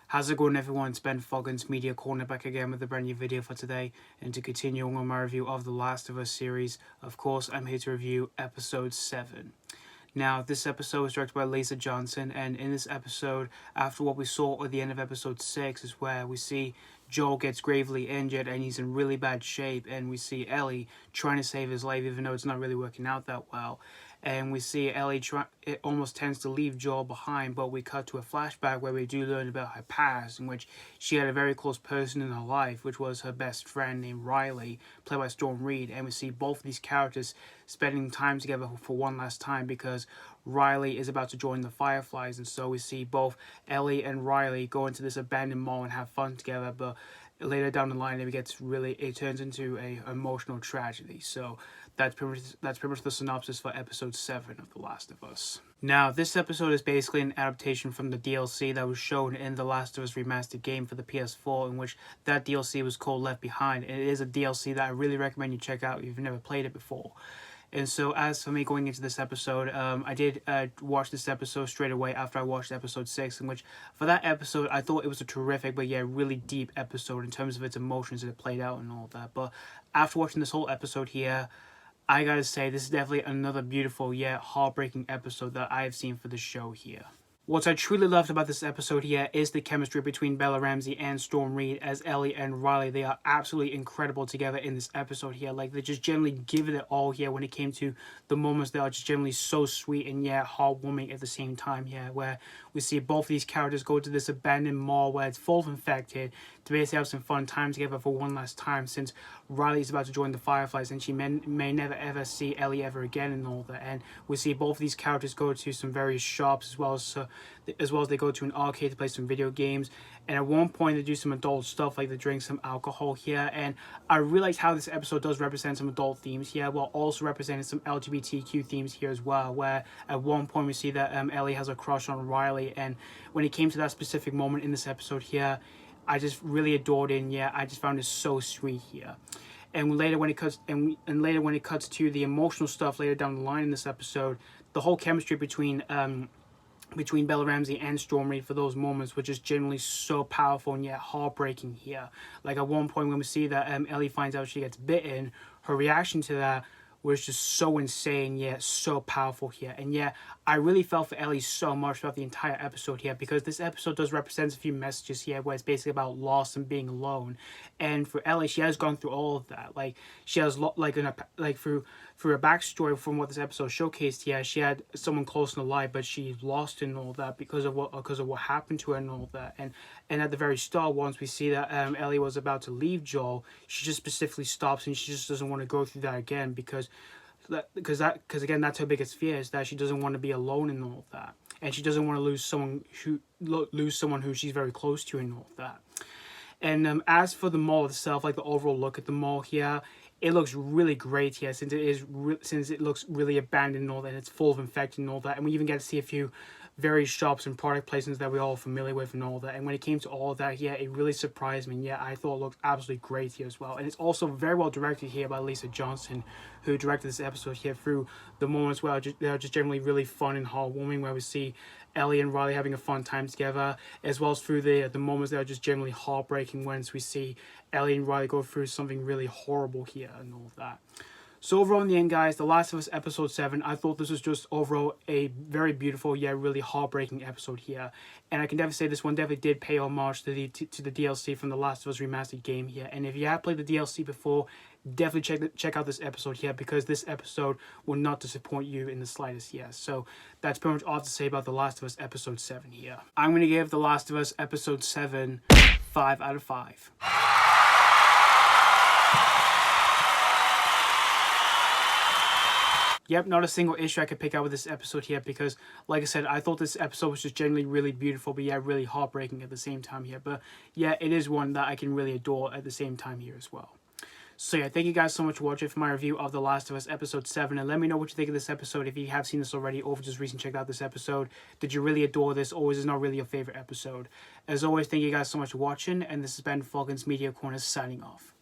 How's it going, everyone? It's Ben Foggins, Media Corner, back again with a brand new video for today, and to continue on my review of The Last of Us series. Of course, I'm here to review episode 7. Now, this episode was directed by Liza Johnson, and in this episode, after what we saw at the end of episode 6, is where we see Joel gets gravely injured and he's in really bad shape, and we see Ellie trying to save his life even though it's not really working out that well. And we see Ellie it almost tends to leave Joel behind, but we cut to a flashback where we do learn about her past, in which she had a very close person in her life, which was her best friend named Riley, played by Reid. And we see both of these characters spending time together for one last time because Riley is about to join the Fireflies. And so we see both Ellie and Riley go into this abandoned mall and have fun together, but later down the line it turns into a emotional tragedy. So that's pretty much the synopsis for episode 7 of The Last of Us. Now, this episode is basically an adaptation from the DLC that was shown in The Last of Us remastered game for the PS4, in which that DLC was called Left Behind, and it is a DLC that I really recommend you check out if you've never played it before. And so as for me going into this episode, I did watch this episode straight away after I watched episode 6, in which for that episode I thought it was a terrific but really deep episode in terms of its emotions that it played out and all that. But after watching this whole episode here, I gotta say this is definitely another beautiful yet heartbreaking episode that I have seen for the show here. What I truly loved about this episode here is the chemistry between Bella Ramsay and Storm Reid as Ellie and Riley. They are absolutely incredible together in this episode here. Like, they just generally give it all here when it came to the moments that are just generally so sweet and heartwarming at the same time here, where we see both of these characters go to this abandoned mall where it's full of infected to basically have some fun time together for one last time, since Riley is about to join the Fireflies and she may never ever see Ellie ever again and all that. And we see both of these characters go to some various shops as well as they go to an arcade to play some video games, and at one point they do some adult stuff, like they drink some alcohol here. And I realized how this episode does represent some adult themes here, while also representing some LGBTQ themes here as well, where at one point we see that Ellie has a crush on Riley, and when it came to that specific moment in this episode here, I just really adored it, and I just found it so sweet here. And later when it cuts to the emotional stuff later down the line in this episode, the whole chemistry between Bella Ramsay and Storm Reid for those moments were just generally so powerful and yet heartbreaking here. Like at one point when we see that Ellie finds out she gets bitten, her reaction to that was just so insane yet so powerful here. And I really felt for Ellie so much throughout the entire episode here, because this episode does represent a few messages here where it's basically about loss and being alone. And for Ellie, she has gone through all of that. Like, she has through her backstory from what this episode showcased here, she had someone close in her life, but she lost and all that because of what happened to her and all that. And at the very start, once we see that Ellie was about to leave Joel, she just specifically stops and she just doesn't want to go through that again, because again, that's her biggest fear, is that she doesn't want to be alone and all that, and she doesn't want to lose someone who she's very close to and all that. And as for the mall itself, like the overall look at the mall here, it looks really great here, since it looks really abandoned and all that, and it's full of infected and all that. And we even get to see a few various shops and product placements that we're all familiar with and all that. And when it came to all of that, it really surprised me. I thought it looked absolutely great here as well. And it's also very well directed here by Liza Johnson, who directed this episode here, through the moments where they're just generally really fun and heartwarming, where we see Ellie and Riley having a fun time together, as well as through the moments that are just generally heartbreaking, once we see Ellie and Riley go through something really horrible here and all of that. So overall, in the end, guys, The Last of Us episode 7, I thought this was just overall a very beautiful really heartbreaking episode here. And I can definitely say this one definitely did pay homage to the DLC from The Last of Us remastered game here. And if you have played the DLC before, definitely check out this episode here, because this episode will not disappoint you in the slightest here. So that's pretty much all to say about The Last of Us episode 7 here. I'm going to give The Last of Us episode 7 5 out of 5. Yep, not a single issue I could pick out with this episode here, because, like I said, I thought this episode was just generally really beautiful, but really heartbreaking at the same time here. But it is one that I can really adore at the same time here as well. So thank you guys so much for watching for my review of The Last of Us episode 7, and let me know what you think of this episode if you have seen this already, or if you just recently checked out this episode. Did you really adore this, or is this not really your favorite episode? As always, thank you guys so much for watching, and this has been Foggins Media Corner signing off.